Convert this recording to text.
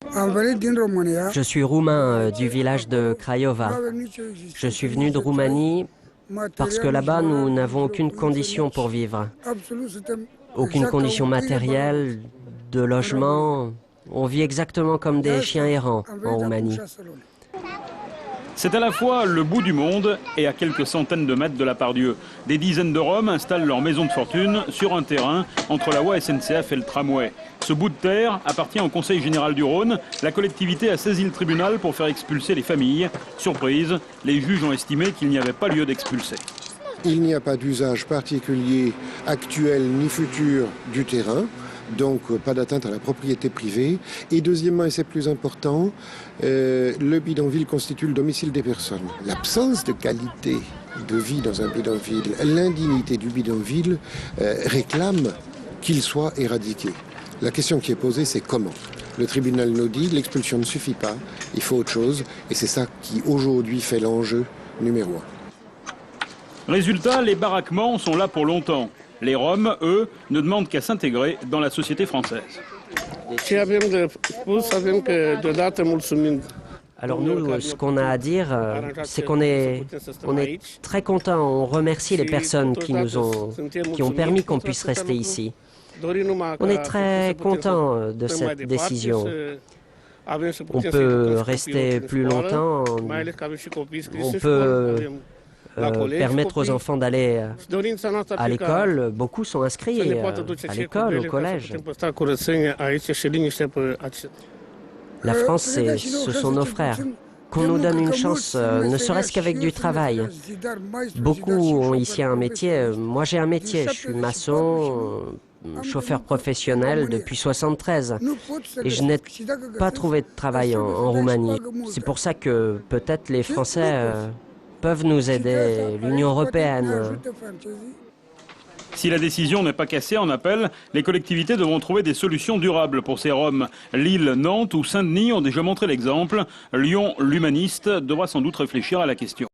Je suis roumain du village de Craiova. Je suis venu de Roumanie parce que là-bas, nous n'avons aucune condition pour vivre. Aucune condition matérielle, de logement. On vit exactement comme des chiens errants en Roumanie. C'est à la fois le bout du monde et à quelques centaines de mètres de la Part-Dieu. Des dizaines de Roms installent leur maison de fortune sur un terrain entre la voie SNCF et le tramway. Ce bout de terre appartient au Conseil général du Rhône. La collectivité a saisi le tribunal pour faire expulser les familles. Surprise, les juges ont estimé qu'il n'y avait pas lieu d'expulser. Il n'y a pas d'usage particulier actuel ni futur du terrain. Donc pas d'atteinte à la propriété privée. Et deuxièmement, et c'est plus important, le bidonville constitue le domicile des personnes. L'absence de qualité de vie dans un bidonville, l'indignité du bidonville réclame qu'il soit éradiqué. La question qui est posée, c'est comment. Le tribunal nous dit l'expulsion ne suffit pas, il faut autre chose. Et c'est ça qui aujourd'hui fait l'enjeu numéro 1. Résultat, les baraquements sont là pour longtemps. Les Roms, eux, ne demandent qu'à s'intégrer dans la société française. Alors nous, ce qu'on a à dire, c'est qu'on est très contents. On remercie les personnes qui ont permis qu'on puisse rester ici. On est très contents de cette décision. On peut rester plus longtemps, on peut permettre aux enfants d'aller à l'école. Beaucoup sont inscrits à l'école, au collège. La France, ce sont nos frères. Qu'on nous donne une chance, ne serait-ce qu'avec du travail. Beaucoup ont ici un métier. Moi, j'ai un métier. Je suis maçon, chauffeur professionnel depuis 1973. Et je n'ai pas trouvé de travail en Roumanie. C'est pour ça que peut-être les Français peuvent nous aider, l'Union européenne. Si la décision n'est pas cassée en appel, les collectivités devront trouver des solutions durables pour ces Roms. Lille, Nantes ou Saint-Denis ont déjà montré l'exemple. Lyon, l'humaniste, devra sans doute réfléchir à la question.